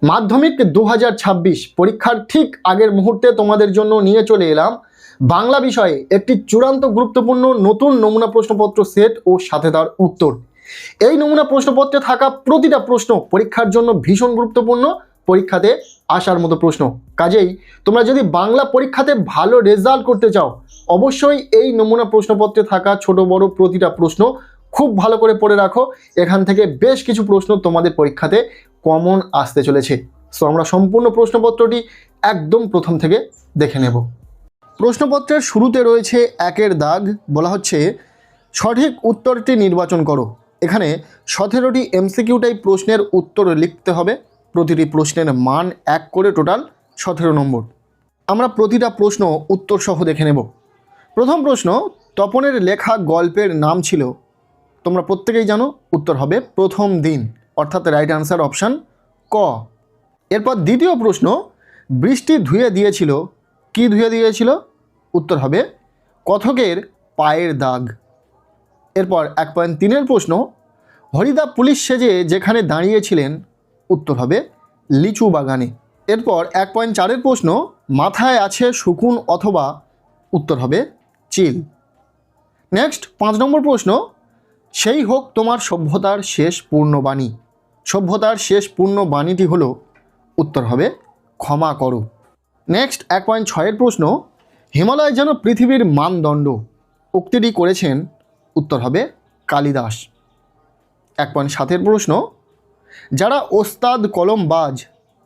মাধ্যমিক 2026 পরীক্ষার ঠিক আগের মুহূর্তে তোমাদের জন্য নিয়ে চলে এলাম বাংলা বিষয়ে একটি চূড়ান্ত গুরুত্বপূর্ণ নতুন নমুনা প্রশ্নপত্র সেট ও সাথে তার উত্তর। এই নমুনা প্রশ্নপত্রে থাকা প্রতিটা প্রশ্ন পরীক্ষার জন্য ভীষণ গুরুত্বপূর্ণ, পরীক্ষাতে আসার মতো প্রশ্ন। কাজেই তোমরা যদি বাংলা পরীক্ষাতে ভালো রেজাল্ট করতে চাও, অবশ্যই এই নমুনা প্রশ্নপত্রে থাকা ছোট বড় প্রতিটা প্রশ্ন খুব ভালো করে পড়ে রাখো। এখান থেকে বেশ কিছু প্রশ্ন তোমাদের পরীক্ষাতে কমন আসতে চলেছে। সো আমরা সম্পূর্ণ প্রশ্নপত্রটি একদম প্রথম থেকে দেখে নেব। প্রশ্নপত্রের শুরুতে রয়েছে একের দাগ, বলা হচ্ছে সঠিক উত্তরটি নির্বাচন করো। এখানে 17টি এমসিকিউ টাইপ প্রশ্নের উত্তর লিখতে হবে। প্রতিটি প্রশ্নের মান 1 করে, টোটাল 17 নম্বর। আমরা প্রতিটা প্রশ্ন উত্তর সহ দেখে নেব। প্রথম প্রশ্ন, তপনের লেখা গল্পের নাম ছিল, তোমরা প্রত্যেকেই জানো উত্তর হবে প্রথম দিন, অর্থাৎ রাইট আনসার অপশান ক। এরপর দ্বিতীয় প্রশ্ন, বৃষ্টি ধুয়ে দিয়েছিল, কি ধুয়ে দিয়েছিল? উত্তর হবে কথকের পায়ের দাগ। এরপর 1.3-এর প্রশ্ন, হরিদা পুলিশ সেজে যেখানে দাঁড়িয়েছিলেন, উত্তর হবে লিচু বাগানে। এরপর 1.4-এর প্রশ্ন, মাথায় আছে শকুন অথবা, উত্তর হবে চিল। নেক্সট 5 নম্বর প্রশ্ন, সেই হোক তোমার সভ্যতার শেষ পূর্ণবাণী। সভ্যতার শেষ পূর্ণবাণীটি হলো, উত্তর হবে ক্ষমা করো। নেক্সট 1.6-এর প্রশ্ন, হিমালয় যেন পৃথিবীর মানদণ্ড, উক্তিটি করেছেন, উত্তর হবে কালিদাস। 1.7-এর প্রশ্ন, যারা ওস্তাদ কলমবাজ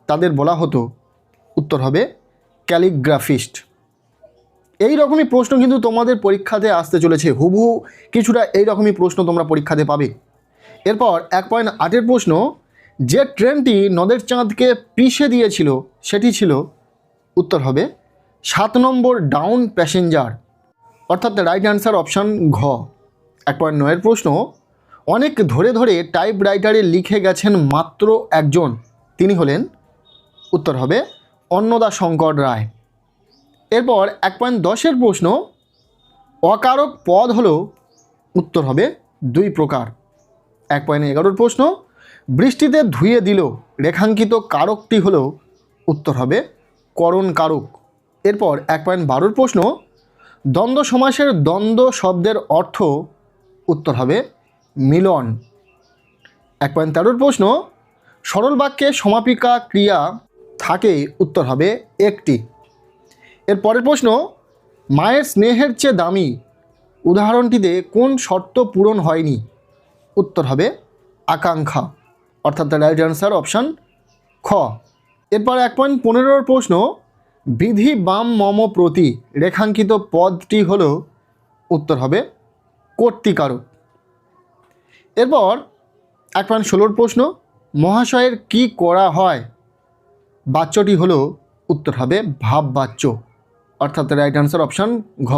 তাদের বলা হতো, উত্তর হবে ক্যালিগ্রাফিস্ট। এই রকমই প্রশ্ন কিন্তু তোমাদের পরীক্ষাতে আসতে চলেছে, হুবহু কিছুটা এই রকমই প্রশ্ন তোমরা পরীক্ষাতে পাবে। এরপর 1.8-এর প্রশ্ন, যে ট্রেনটি নদের চাঁদকে পিষে দিয়েছিল সেটি ছিল, উত্তর হবে 7 নম্বর ডাউন প্যাসেঞ্জার, অর্থাৎ রাইট অ্যান্সার অপশান ঘ। 1.9-এর প্রশ্ন, অনেক ধরে ধরে টাইপরাইটারে লিখে গেছেন মাত্র একজন, তিনি হলেন, উত্তর হবে অন্নদা শঙ্কর রায়। এরপর 1.10-এর প্রশ্ন, অকারক পদ হলো, উত্তর হবে 2 প্রকার। 1.11-এর প্রশ্ন, বৃষ্টিতে ধুয়ে দিল রেখাঙ্কিত কারকটি হলো, উত্তর হবে করণ কারক। এরপর 1.12-এর প্রশ্ন, দ্বন্দ্ব সমাসের দ্বন্দ্ব শব্দের অর্থ, উত্তর হবে মিলন। 1.13-এর প্রশ্ন, সরল বাক্যে সমাপিকা ক্রিয়া থাকে, উত্তর হবে একটি। এর পরের প্রশ্ন, মায়ের স্নেহের চেয়ে দামি উদাহরণটিতে কোন শর্ত পূরণ হয়নি? উত্তর হবে আকাঙ্ক্ষা, অর্থাৎ রাইট অ্যান্সার অপশান খ। এরপর 1.15-এর প্রশ্ন, বিধি বাম মম প্রতি রেখাঙ্কিত পদটি হল, উত্তর হবে কর্তৃকারক। এরপর 1.16-এর প্রশ্ন, মহাশয়ের কি করা হয় বাচ্যটি হল, উত্তর হবে ভাব বাচ্য, অর্থাৎ রাইট অ্যান্সার অপশান ঘ।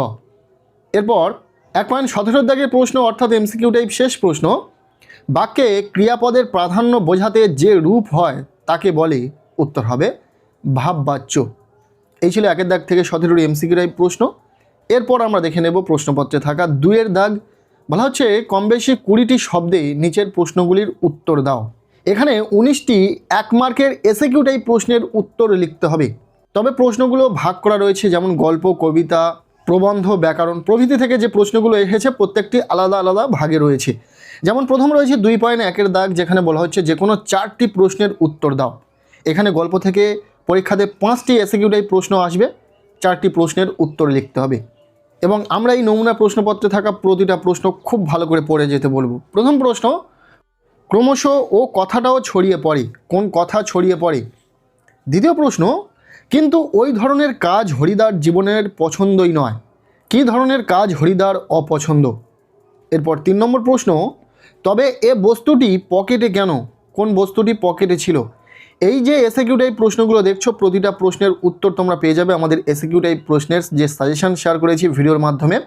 এরপর 1.17-এর দাগের প্রশ্ন, অর্থাৎ এমসিকিউ টাইপ শেষ প্রশ্ন, বাক্যে ক্রিয়াপদের প্রাধান্য বোঝাতে যে রূপ হয় তাকে বলে, উত্তর হবে ভাব বাচ্য। এই ছিল 1-এর দাগ থেকে 17টি এমসিকিউ টাইপ প্রশ্ন। এরপর আমরা দেখে নেব প্রশ্নপত্রে থাকা 2-এর দাগ, বলা হচ্ছে কম বেশি 20টি শব্দে নিচের প্রশ্নগুলির উত্তর দাও। এখানে 19টি 1 মার্কের এসএকিউ টাইপ প্রশ্নের উত্তর লিখতে হবে। তবে প্রশ্নগুলো ভাগ করা রয়েছে, যেমন গল্প, কবিতা, প্রবন্ধ, ব্যাকরণ প্রভৃতি থেকে যে প্রশ্নগুলো এসেছে প্রত্যেকটি আলাদা আলাদা ভাগে রয়েছে। যেমন প্রথম রয়েছে 2.1-এর দাগ, যেখানে বলা হচ্ছে যে কোনো 4টি প্রশ্নের উত্তর দাও। এখানে গল্প থেকে পরীক্ষাতে 5টি এসএকিউ টাইপ প্রশ্ন আসবে, 4টি প্রশ্নের উত্তর লিখতে হবে। এবং আমরা এই নমুনা প্রশ্নপত্রে থাকা প্রতিটা প্রশ্ন খুব ভালো করে পড়ে যেতে বলবো। প্রথম প্রশ্ন, ক্রমশ ও কথাটাও ছড়িয়ে পড়ে, কোন কথা ছড়িয়ে পড়ে? দ্বিতীয় প্রশ্ন, কিন্তু ওই ধরনের কাজ হরিদার জীবনের পছন্দই নয়, কী ধরনের কাজ হরিদার অপছন্দ? এরপর 3 নম্বর প্রশ্ন, তবে এ বস্তুটি পকেটে কেন, কোন বস্তুটি পকেটে ছিল? এই যে এসএকিউ টাইপ প্রশ্নগুলো দেখছো, প্রতিটা প্রশ্নের উত্তর তোমরা পেয়ে যাবে আমাদের এসএকিউ টাইপ প্রশ্নের যে সাজেশন শেয়ার করেছি ভিডিওর মাধ্যমে,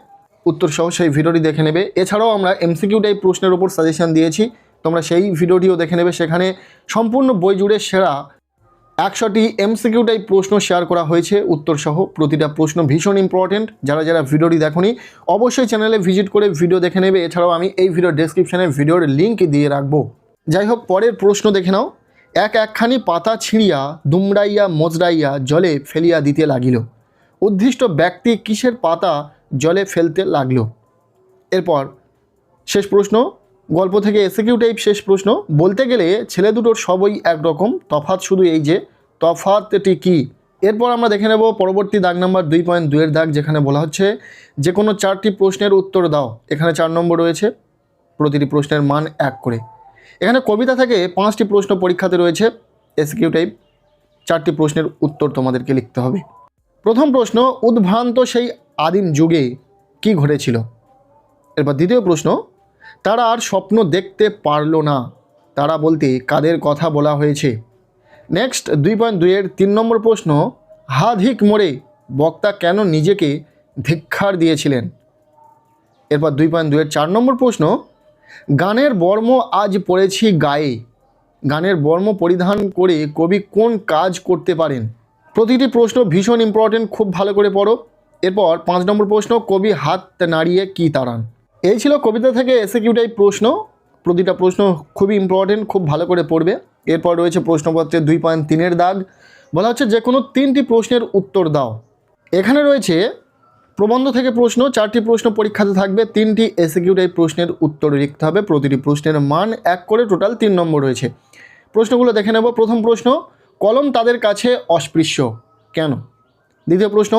উত্তর সহ সেই ভিডিওটি দেখে নেবে। এছাড়াও আমরা এমসিকিউ টাইপ প্রশ্নের উপর সাজেশন দিয়েছি, তোমরা সেই ভিডিওটিও দেখে নেবে। সেখানে সম্পূর্ণ বই জুড়ে সেরা 100টি এমসিকিউ টাইপ প্রশ্ন শেয়ার করা হয়েছে উত্তর সহ। প্রতিটা প্রশ্ন ভীষণ ইম্পর্টেন্ট, যারা ভিডিওটি দেখোনি অবশ্যই চ্যানেলে ভিজিট করে ভিডিও দেখে নেবে। এছাড়াও আমি এই ভিডিওর ডেসক্রিপশানে ভিডিওর লিঙ্ক দিয়ে রাখবো। যাই হোক, পরের প্রশ্ন দেখে নাও। একখানি পাতা ছিঁড়িয়া দুমড়াইয়া মোজড়াইয়া জলে ফেলিয়া দিতে লাগিল। উদ্দিষ্ট ব্যক্তি কিসের পাতা জলে ফেলতে লাগলো? এরপর শেষ প্রশ্ন, গল্প থেকে এসকিউ টাইপ শেষ প্রশ্ন। বলতে গেলে ছেলে দুটোর সবই একরকম, তফাৎ শুধু এই যে তফাৎটি কী? এরপর আমরা দেখে নেব পরবর্তী দাগ নাম্বার 2.2 দাগ, যেখানে বলা হচ্ছে যে কোনো 4টি প্রশ্নের উত্তর দাও। এখানে 4 নম্বর রয়েছে, প্রতিটি প্রশ্নের মান 1 করে। এখানে কবিতা থেকে 5টি প্রশ্ন পরীক্ষাতে রয়েছে এসকিউ টাইপ। 4টি প্রশ্নের উত্তর তোমাদেরকে লিখতে হবে। প্রথম প্রশ্ন, উদ্ভ্রান্ত সেই আদিম যুগে কি ঘটেছিল? এরপর দ্বিতীয় প্রশ্ন, তারা আর স্বপ্ন দেখতে পারল না, তারা বলতে কাদের কথা বলা হয়েছে? নেক্সট 2.2 3 নম্বর প্রশ্ন, হা ধিক মোড়ে বক্তা কেন নিজেকে ধিক্ষার দিয়েছিলেন? এরপর 2.2 4 নম্বর প্রশ্ন, গানের বর্ম আজ পড়েছি গায়ে, গানের বর্ম পরিধান করে কবি কোন কাজ করতে পারেন? প্রতিটি প্রশ্ন ভীষণ ইম্পর্টেন্ট, খুব ভালো করে পড়ো। এরপর 5 নম্বর প্রশ্ন, কবি হাত নাড়িয়ে কি তাড়ান? এই ছিল কবিতা থেকে এসকিউ টাইপ প্রশ্ন। প্রতিটা প্রশ্ন খুবই ইম্পর্টেন্ট, খুব ভালো করে পড়বে। এরপর রয়েছে প্রশ্নপত্রে 2.3 দাগ, বলা হচ্ছে যে কোনো 3টি প্রশ্নের উত্তর দাও। এখানে রয়েছে প্রবন্ধ থেকে প্রশ্ন, 4টি প্রশ্ন পরীক্ষাতে থাকবে, 3টি এসকিউ টাইপ প্রশ্নের উত্তর লিখতে হবে। প্রতিটি প্রশ্নের মান 1 করে, টোটাল 3 নম্বর রয়েছে। প্রশ্নগুলো দেখে নেব। প্রথম প্রশ্ন, কলম তাদের কাছে অস্পৃশ্য কেন? দ্বিতীয় প্রশ্ন,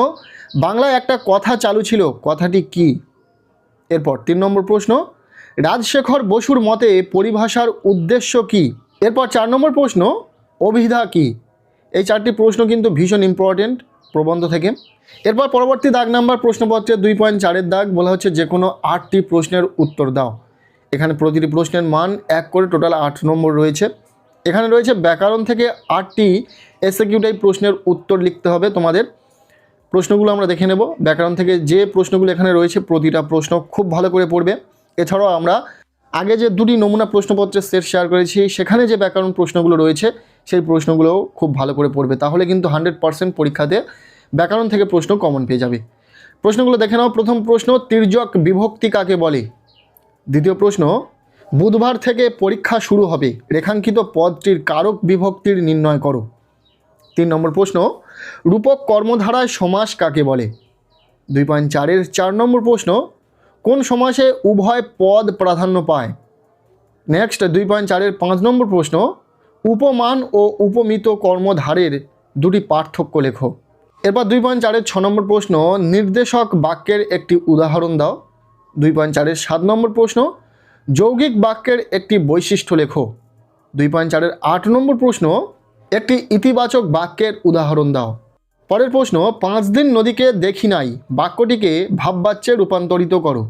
বাংলায় একটা কথা চালু ছিল, কথাটি কি? এরপর 3 নম্বর প্রশ্ন, রাজশেখর বসুর মতে পরিভাষার উদ্দেশ্য কি? এরপর 4 নম্বর প্রশ্ন, অভিধা কি? এই 4টি প্রশ্ন কিন্তু ভীষণ ইম্পর্টেন্ট প্রবন্ধ থেকে। এরপর পরবর্তী দাগ নাম্বার প্রশ্নপত্রে 2.4 দাগ, বলা হচ্ছে যে কোনো 8টি প্রশ্নের উত্তর দাও। এখানে প্রতিটি প্রশ্নের মান 1 করে, টোটাল 8 নম্বর রয়েছে। এখানে রয়েছে ব্যাকরণ থেকে 8টি এসকিউ টাইপ প্রশ্নের উত্তর লিখতে হবে তোমাদের। প্রশ্নগুলো আমরা দেখে নেব। ব্যাকরণ থেকে যে প্রশ্নগুলো এখানে রয়েছে প্রতিটা প্রশ্ন খুব ভালো করে পড়বে। এছাড়াও আমরা আগে যে 2টি নমুনা প্রশ্নপত্রের সেট শেয়ার করেছি, সেখানে যে ব্যাকরণ প্রশ্নগুলো রয়েছে সেই প্রশ্নগুলোও খুব ভালো করে পড়বে, তাহলে কিন্তু 100% পরীক্ষাতে ব্যাকরণ থেকে প্রশ্ন কমন পেয়ে যাবে। প্রশ্নগুলো দেখে নাও। প্রথম প্রশ্ন, তির্যক বিভক্তি কাকে বলে? দ্বিতীয় প্রশ্ন, বুধবার থেকে পরীক্ষা শুরু হবে, রেখাঙ্কিত পদটির কারক বিভক্তির নির্ণয় করো। 3 নম্বর প্রশ্ন, রূপক কর্মধারায় সমাস কাকে বলে? 2.4 4 নম্বর প্রশ্ন, কোন সমাসে উভয় পদ প্রাধান্য পায়? নেক্সট 2.4 5 নম্বর প্রশ্ন, উপমান ও উপমিত কর্মধারের 2টি পার্থক্য লেখো। এরপর 2.4 6 নম্বর প্রশ্ন, নির্দেশক বাক্যের একটি উদাহরণ দাও। 2.4 7 নম্বর প্রশ্ন, যৌগিক বাক্যের একটি বৈশিষ্ট্য লেখো। 2.4 8 নম্বর প্রশ্ন, একটি ইতিবাচক বাক্যের উদাহরণ দাও। পরের প্রশ্ন, 5 দিন নদীকে দেখি নাই বাক্যটিকে ভাববাচ্যে রূপান্তরিত করো।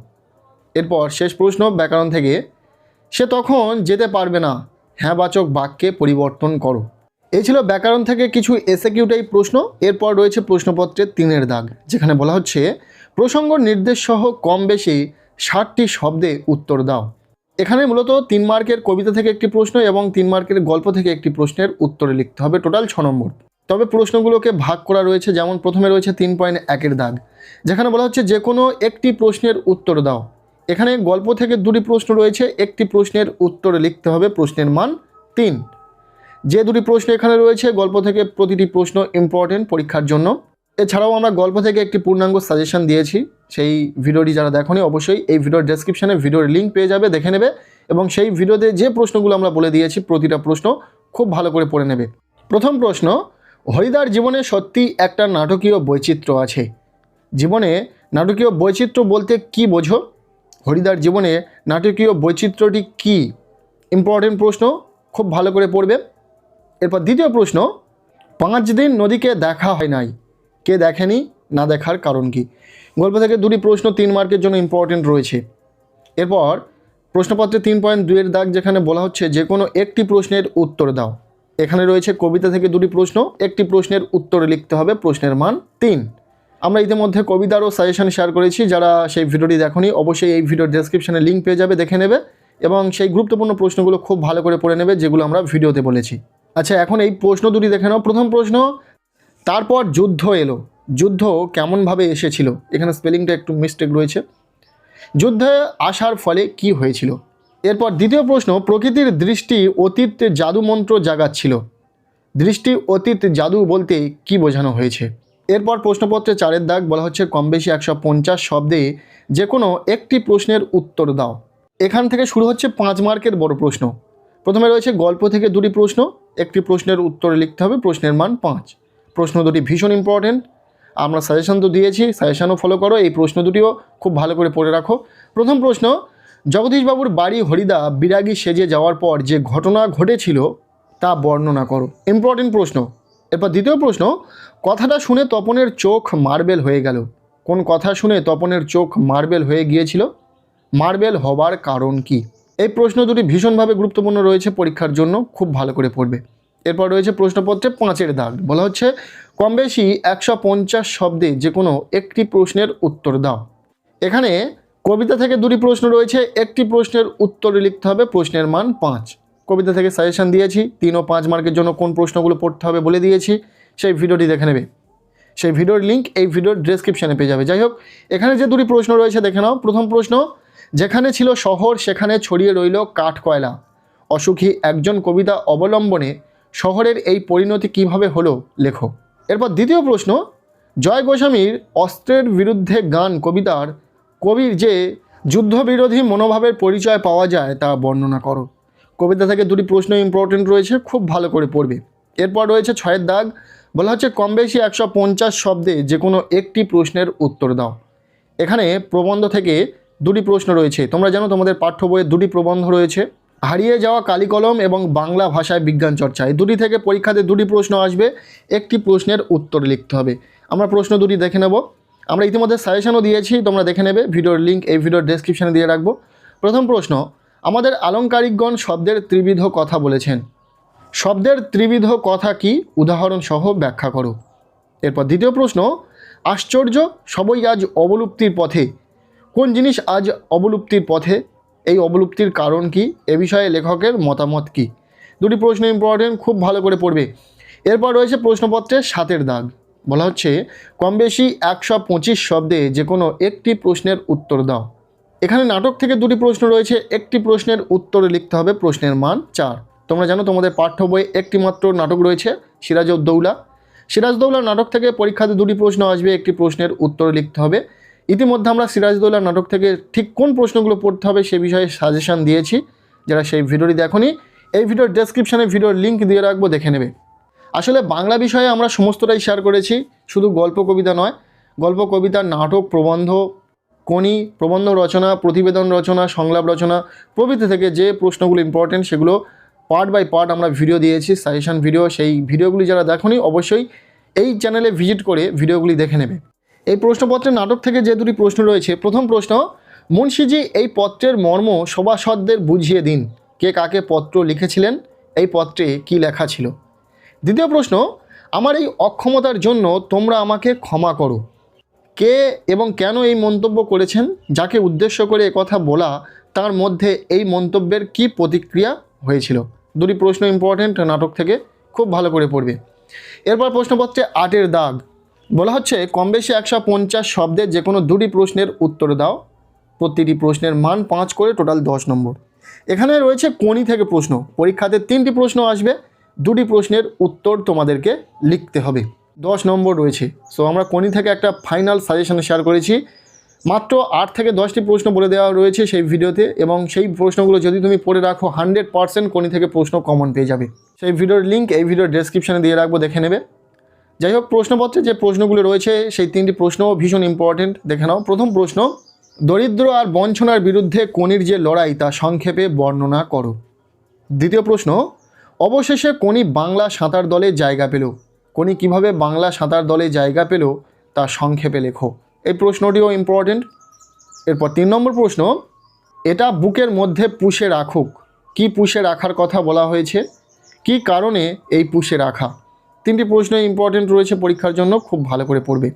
এরপর শেষ প্রশ্ন ব্যাকরণ থেকে, সে তখন যেতে পারবে না হ্যাঁবাচক বাক্যে পরিবর্তন করো। এই ছিল ব্যাকরণ থেকে কিছু এসকিউ টাইপ প্রশ্ন। এরপর রয়েছে প্রশ্নপত্রের 3 দাগ, যেখানে বলা হচ্ছে প্রসঙ্গ নির্দেশ সহ কম বেশি 60টি শব্দে উত্তর দাও। এখানে মূলত 3 মার্কের কবিতা থেকে একটি প্রশ্ন এবং 3 মার্কের গল্প থেকে একটি প্রশ্নের উত্তর লিখতে হবে, টোটাল 6 নম্বর। তবে প্রশ্নগুলোকে ভাগ করা রয়েছে, যেমন প্রথমে রয়েছে 3.1 দাগ, যেখানে বলা হচ্ছে যে কোনো একটি প্রশ্নের উত্তর দাও। এখানে গল্প থেকে 2টি প্রশ্ন রয়েছে, একটি প্রশ্নের উত্তর লিখতে হবে, প্রশ্নের মান 3। যে 2টি প্রশ্ন এখানে রয়েছে গল্প থেকে, প্রতিটি প্রশ্ন ইম্পর্টেন্ট পরীক্ষার জন্য। এছাড়াও আমরা গল্প থেকে একটি পূর্ণাঙ্গ সাজেশন দিয়েছি, সেই ভিডিওটি যারা দেখোনি অবশ্যই এই ভিডিওর ডেসক্রিপশনে ভিডিওর লিঙ্ক পেয়ে যাবে, দেখে নেবে। এবং সেই ভিডিওতে যে প্রশ্নগুলো আমরা বলে দিয়েছি প্রতিটা প্রশ্ন খুব ভালো করে পড়ে নেবে। প্রথম প্রশ্ন, হরিদার জীবনে সত্যি একটা নাটকীয় বৈচিত্র্য আছে। জীবনে নাটকীয় বৈচিত্র্য বলতে কি বোঝো? হরিদার জীবনে নাটকীয় বৈচিত্র্যটি কি? ইম্পর্টেন্ট প্রশ্ন, খুব ভালো করে পড়বে। এরপর দ্বিতীয় প্রশ্ন, 5 দিন নদীকে দেখা হয় নাই, কে দেখেনি, না দেখার কারণ কি? গল্প থেকে 2টি প্রশ্ন 3 মার্কের জন্য ইম্পর্টেন্ট রয়েছে। এরপর প্রশ্নপত্রে 3.2 দাগ, যেখানে বলা হচ্ছে যে কোনো একটি প্রশ্নের উত্তর দাও। এখানে রয়েছে কবিতা থেকে 2টি প্রশ্ন, একটি প্রশ্নের উত্তর লিখতে হবে, প্রশ্নের মান 3। আমরা ইতিমধ্যে কবিতারও সাজেশন শেয়ার করেছি, যারা সেই ভিডিওটি দেখোনি অবশ্যই এই ভিডিওর ডেসক্রিপশনে লিঙ্ক পেয়ে যাবে, দেখে নেবে এবং সেই গুরুত্বপূর্ণ প্রশ্নগুলো খুব ভালো করে পড়ে নেবে, যেগুলো আমরা ভিডিওতে বলেছি। আচ্ছা, এখন এই প্রশ্ন 2টি দেখে নাও। প্রথম প্রশ্ন, তারপর যুদ্ধ এলো, যুদ্ধ কেমনভাবে এসেছিল? এখানে স্পেলিংটা একটু মিস্টেক রয়েছে। যুদ্ধে আসার ফলে কি হয়েছিল? এরপর দ্বিতীয় প্রশ্ন, প্রকৃতির দৃষ্টি অতীত জাদুমন্ত্র জাগাচ্ছিল। দৃষ্টি অতীত জাদু বলতে কি বোঝানো হয়েছে? এরপর প্রশ্নপত্রে 4 দাগ বলা হচ্ছে কম বেশি 150 শব্দে যে কোনো একটি প্রশ্নের উত্তর দাও। এখান থেকে শুরু হচ্ছে 5 মার্কের বড় প্রশ্ন। প্রথমে রয়েছে গল্প থেকে 2টি প্রশ্ন, একটি প্রশ্নের উত্তর লিখতে হবে, প্রশ্নের মান 5। প্রশ্ন দুটি ভীষণ ইম্পর্টেন্ট, আমরা সাজেশন তো দিয়েছি, সাজেশনও ফলো করো, এই প্রশ্ন দুটিও খুব ভালো করে পড়ে রাখো। প্রথম প্রশ্ন, জগদীশবাবুর বাড়ি হরিদা বিরাগী সেজে যাওয়ার পর যে ঘটনা ঘটেছিল তা বর্ণনা করো। ইম্পর্টেন্ট প্রশ্ন। এরপর দ্বিতীয় প্রশ্ন, কথাটা শুনে তপনের চোখ মার্বেল হয়ে গেল। কোন কথা শুনে তপনের চোখ মার্বেল হয়ে গিয়েছিল? মার্বেল হবার কারণ কি? এই প্রশ্ন দুটি ভীষণভাবে গুরুত্বপূর্ণ রয়েছে পরীক্ষার জন্য, খুব ভালো করে পড়বে। এরপর রয়েছে প্রশ্নপত্রে 5 দাগ বলা হচ্ছে কম বেশি 150 শব্দে যে কোনো একটি প্রশ্নের উত্তর দাও। এখানে কবিতা থেকে 2টি প্রশ্ন রয়েছে, একটি প্রশ্নের উত্তর লিখতে হবে, প্রশ্নের মান 5। কবিতা থেকে সাজেশন দিয়েছি, 3 ও 5 মার্কের জন্য কোন প্রশ্নগুলো পড়তে হবে বলে দিয়েছি, সেই ভিডিওটি দেখে নেবে। সেই ভিডিওর লিঙ্ক এই ভিডিওর ডেসক্রিপশানে পেয়ে যাবে। যাই হোক, এখানে যে 2টি প্রশ্ন রয়েছে দেখে নাও। প্রথম প্রশ্ন, যেখানে ছিল শহর সেখানে ছড়িয়ে রইল কাঠ কয়লা। অসুখী একজন কবিতা অবলম্বনে শহরের এই পরিণতি কিভাবে হলো লেখো। এরপর দ্বিতীয় প্রশ্ন, জয় গোস্বামীর অস্ত্রের বিরুদ্ধে গান কবিতার কবির যে যুদ্ধবিরোধী মনোভাবের পরিচয় পাওয়া যায় তা বর্ণনা করো। কবিতা থেকে 2টি প্রশ্ন ইম্পর্টেন্ট রয়েছে, খুব ভালো করে পড়বে। এরপর রয়েছে 6 দাগ বলা হচ্ছে কম বেশি 150 শব্দে যে কোনো একটি প্রশ্নের উত্তর দাও। এখানে প্রবন্ধ থেকে 2টি প্রশ্ন রয়েছে। তোমরা জানো তোমাদের পাঠ্য বইয়ে 2টি প্রবন্ধ রয়েছে, হারিয়ে যাওয়া কালিকলম এবং বাংলা ভাষায় বিজ্ঞান চর্চা। এই 2টি থেকে পরীক্ষাতে 2টি প্রশ্ন আসবে, একটি প্রশ্নের উত্তর লিখতে হবে। আমরা প্রশ্ন 2টি দেখে নেব। আমরা ইতিমধ্যে সাজেশনও দিয়েছি, তোমরা দেখে নেবে, ভিডিওর লিঙ্ক এই ভিডিওর ডেসক্রিপশানে দিয়ে রাখবো। প্রথম প্রশ্ন, আমাদের আলংকারিকগণ শব্দের ত্রিবিধ কথা বলেছেন। শব্দের ত্রিবিধ কথা কি, উদাহরণ সহ ব্যাখ্যা করো। এরপর দ্বিতীয় প্রশ্ন, আশ্চর্য সবই আজ অবলুপ্তির পথে। কোন জিনিস আজ অবলুপ্তির পথে? এই অবলুপ্তির কারণ কি? এ বিষয়ে লেখকের মতামত কি? 2টি প্রশ্ন ইম্পর্টেন্ট, খুব ভালো করে পড়বে। এরপর রয়েছে প্রশ্নপত্রে 7 দাগ বলা হচ্ছে কম বেশি 125 শব্দে যে কোনো একটি প্রশ্নের উত্তর দাও। এখানে নাটক থেকে 2টি প্রশ্ন রয়েছে, একটি প্রশ্নের উত্তর লিখতে হবে, প্রশ্নের মান 4। তোমরা জানো তোমাদের পাঠ্য বইয়ে একটি মাত্র নাটক রয়েছে, সিরাজউদ্দৌলা। সিরাজউদ্দৌলা নাটক থেকে পরীক্ষাতে 2টি প্রশ্ন আসবে, একটি প্রশ্নের উত্তর লিখতে হবে। ইতিমধ্যে আমরা সিরাজউদ্দৌলা নাটক থেকে ঠিক কোন প্রশ্নগুলো পড়তে হবে সে বিষয়ে সাজেশন দিয়েছি, যারা সেই ভিডিওটি দেখোনি এই ভিডিওর ডেসক্রিপশানে ভিডিওর লিঙ্ক দিয়ে রাখবো, দেখে নেবে। আসলে বাংলা বিষয়ে আমরা সমস্তটাই শেয়ার করেছি, শুধু গল্প কবিতা নয়, গল্প কবিতা, নাটক, প্রবন্ধ, কোনি, প্রবন্ধ রচনা, প্রতিবেদন রচনা, সংলাপ রচনা প্রভৃতি থেকে যে প্রশ্নগুলো ইম্পর্টেন্ট সেগুলো পার্ট বাই পার্ট আমরা ভিডিও দিয়েছি, সাজেশন ভিডিও। সেই ভিডিওগুলি যারা দেখোনি অবশ্যই এই চ্যানেলে ভিজিট করে ভিডিওগুলি দেখে নেবে। এই প্রশ্নপত্রে নাটক থেকে যে 2টি প্রশ্ন রয়েছে, প্রথম প্রশ্ন, মুন্সিজি এই পত্রের মর্ম সভাসদদের বুঝিয়ে দিন। কে কাকে পত্র লিখেছিলেন? এই পত্রে কি লেখা ছিল? দ্বিতীয় প্রশ্ন, আমার এই অক্ষমতার জন্য তোমরা আমাকে ক্ষমা করো। কে এবং কেন এই মন্তব্য করেছেন? যাকে উদ্দেশ্য করে কথা বলা তার মধ্যে এই মন্তব্যের কি প্রতিক্রিয়া হয়েছিল? 2টি প্রশ্ন ইম্পর্টেন্ট নাটক থেকে, খুব ভালো করে পড়বে। এরপর প্রশ্নপত্রে 8 দাগ বলা হচ্ছে কম বেশি 150 শব্দে যে কোনো 2টি প্রশ্নের উত্তর দাও। প্রতিটি প্রশ্নের মান 5 করে, টোটাল 10 নম্বর। এখানে রয়েছে কোনি থেকে প্রশ্ন, পরীক্ষাতে 3টি প্রশ্ন আসবে, 2টি প্রশ্নের উত্তর তোমাদেরকে লিখতে হবে, 10 নম্বর রয়েছে। সো আমরা কোনি থেকে একটা ফাইনাল সাজেশন শেয়ার করেছি, মাত্র 8 থেকে 10টি প্রশ্ন বলে দেওয়া রয়েছে সেই ভিডিওতে, এবং সেই প্রশ্নগুলো যদি তুমি পড়ে রাখো 100% কোনি থেকে প্রশ্ন কমন পেয়ে যাবে। সেই ভিডিওর লিঙ্ক এই ভিডিওর ডেসক্রিপশানে দিয়ে রাখবো, দেখে নেবে। যাই হোক, প্রশ্নপত্রে যে প্রশ্নগুলো রয়েছে সেই 3টি প্রশ্ন ভীষণ ইম্পর্টেন্ট, দেখে নাও। প্রথম প্রশ্ন, দরিদ্র আর বঞ্চনার বিরুদ্ধে কোনির যে লড়াই তা সংক্ষেপে বর্ণনা করো। দ্বিতীয় প্রশ্ন, অবশেষে কোনি বাংলা সাঁতার দলে জায়গা পেল। কোনি কিভাবে বাংলা সাঁতার দলে জায়গা পেল তা সংক্ষেপে লেখো। এই প্রশ্নটিও ইম্পর্টেন্ট। এরপর 3 নম্বর প্রশ্ন, এটা বুকের মধ্যে পুষে রাখুক। কি পুষে রাখার কথা বলা হয়েছে? কি কারণে এই পুষে রাখা? 3টি প্রশ্ন ইম্পর্টেন্ট রয়েছে পরীক্ষার জন্য, খুব ভালো করে পড়বে।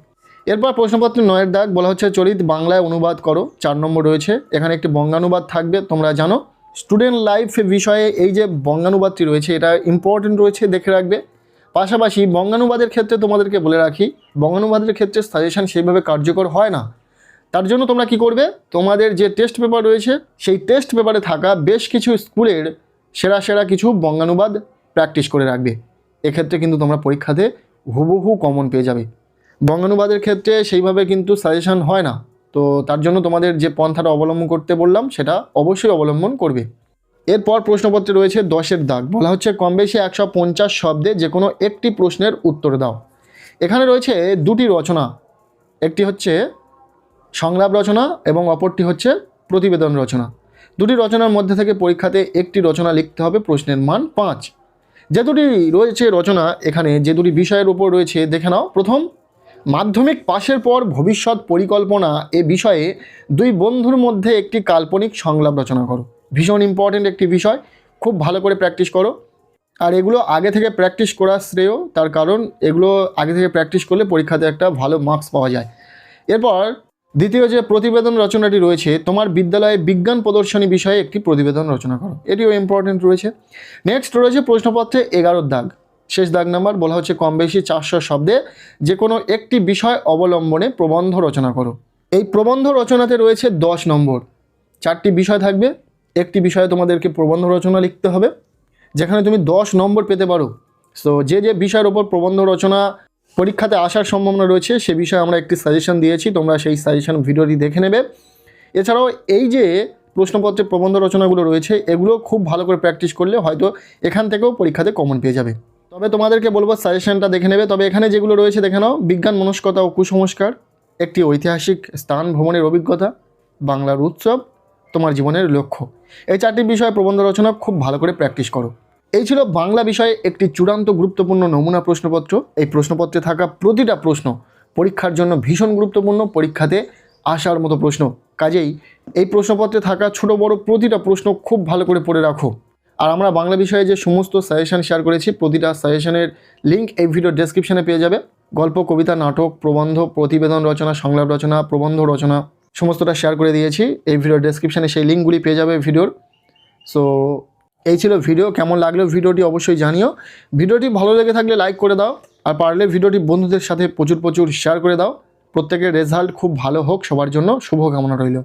এরপর প্রশ্নপত্র 9 দাগ বলা হচ্ছে চরিত বাংলায় অনুবাদ করো। 4 নম্বর রয়েছে, এখানে একটি বঙ্গানুবাদ থাকবে। তোমরা জানো স্টুডেন্ট লাইফ বিষয়ে এই যে বঙ্গানুবাদটি রয়েছে এটা ইম্পর্টেন্ট রয়েছে, দেখে রাখবে। পাশাপাশি বঙ্গানুবাদের ক্ষেত্রে তোমাদেরকে বলে রাখি, বঙ্গানুবাদের ক্ষেত্রে সাজেশন সেইভাবে কার্যকর হয় না, তার জন্য তোমরা কি করবে, তোমাদের যে টেস্ট পেপার রয়েছে সেই টেস্ট পেপারে থাকা বেশ কিছু স্কুলের সেরা সেরা কিছু বঙ্গানুবাদ প্র্যাকটিস করে রাখবে। এক্ষেত্রে কিন্তু তোমরা পরীক্ষাতে হুবহু কমন পেয়ে যাবে। বঙ্গানুবাদের ক্ষেত্রে সেইভাবে কিন্তু সাজেশন হয় না, তো তার জন্য তোমাদের যে পন্থাটা অবলম্বন করতে বললাম সেটা অবশ্যই অবলম্বন করবে। এরপর প্রশ্নপত্রে রয়েছে 10-এর দাগ, বলা হচ্ছে কম বেশি 150 শব্দে যে কোনো একটি প্রশ্নের উত্তর দাও। এখানে রয়েছে দুটি রচনা, একটি হচ্ছে সংলাপ রচনা এবং অপরটি হচ্ছে প্রতিবেদন রচনা। দুটি রচনার মধ্যে থেকে পরীক্ষাতে একটি রচনা লিখতে হবে, প্রশ্নের মান 5। যে দুটি রয়েছে রচনা এখানে, যে দুটি বিষয়ের উপর রয়েছে দেখে নাও। প্রথম, মাধ্যমিক পাশের পর ভবিষ্যৎ পরিকল্পনা এ বিষয়ে দুই বন্ধুর মধ্যে একটি কাল্পনিক সংলাপ রচনা করো। ভীষণ ইম্পর্টেন্ট একটি বিষয়, খুব ভালো করে প্র্যাকটিস করো। আর এগুলো আগে থেকে প্র্যাকটিস করা শ্রেয়, তার কারণ এগুলো আগে থেকে প্র্যাকটিস করলে পরীক্ষাতে একটা ভালো মার্কস পাওয়া যায়। এরপর দ্বিতীয় যে প্রতিবেদন রচনাটি রয়েছে, তোমার বিদ্যালয়ে বিজ্ঞান প্রদর্শনী বিষয়ে একটি প্রতিবেদন রচনা করো, এটিও ইম্পর্টেন্ট রয়েছে। নেক্সট রয়েছে প্রশ্নপত্রে 11 দাগ, শেষ দাগ নাম্বার, বলা হচ্ছে কম বেশি 400 শব্দে যে কোনো একটি বিষয় অবলম্বনে প্রবন্ধ রচনা করো। এই প্রবন্ধ রচনাতে রয়েছে 10 নম্বর, 4টি বিষয় থাকবে, একটি বিষয়ে তোমাদেরকে প্রবন্ধ রচনা লিখতে হবে, যেখানে তুমি 10 নম্বর পেতে পারো। সো যে যে বিষয়ের ওপর প্রবন্ধ রচনা পরীক্ষাতে আসার সম্ভাবনা রয়েছে সে বিষয়ে আমরা একটি সাজেশন দিয়েছি, তোমরা সেই সাজেশন ভিডিওটি দেখে নেবে। এছাড়াও এই যে প্রশ্নপত্রে প্রবন্ধ রচনাগুলো রয়েছে এগুলো খুব ভালো করে প্র্যাকটিস করলে হয়তো এখান থেকেও পরীক্ষাতে কমন পেয়ে যাবে। তবে তোমাদেরকে বলবো সাজেশনটা দেখে নেবে। তবে এখানে যেগুলো রয়েছে দেখে নাও, বিজ্ঞান মনস্কতা ও কুসংস্কার, একটি ঐতিহাসিক স্থান ভ্রমণের অভিজ্ঞতা, বাংলার উৎসব, তোমার জীবনের লক্ষ্য, এই 4টি বিষয়ে প্রবন্ধ রচনা খুব ভালো করে প্র্যাকটিস করো। এই ছিল বাংলা বিষয়ে একটি চূড়ান্ত গুরুত্বপূর্ণ নমুনা প্রশ্নপত্র। এই প্রশ্নপত্রে থাকা প্রতিটা প্রশ্ন পরীক্ষার জন্য ভীষণ গুরুত্বপূর্ণ, পরীক্ষাতে আসার মতো প্রশ্ন। কাজেই এই প্রশ্নপত্রে থাকা ছোট বড় প্রতিটা প্রশ্ন খুব ভালো করে পড়ে রাখো। আর আমরা বাংলা বিষয়ে যে সমস্ত সাজেশন শেয়ার করেছি প্রতিটা সাজেশনের লিঙ্ক এই ভিডিও ডেসক্রিপশনে পেয়ে যাবে। গল্প, কবিতা, নাটক, প্রবন্ধ, প্রতিবেদন রচনা, সংলাপ রচনা, প্রবন্ধ রচনা সমস্তটা শেয়ার করে দিয়েছি। এই ভিডিও ডেসক্রিপশনে সেই লিঙ্কগুলি পেয়ে যাবে ভিডিওর। সো এই ছিল ভিডিও, কেমন লাগলো ভিডিওটি অবশ্যই জানিও। ভিডিওটি ভালো লেগে থাকলে লাইক করে দাও, আর পারলে ভিডিওটি বন্ধুদের সাথে প্রচুর শেয়ার করে দাও। প্রত্যেকের রেজাল্ট খুব ভালো হোক, সবার জন্য শুভকামনা রইল।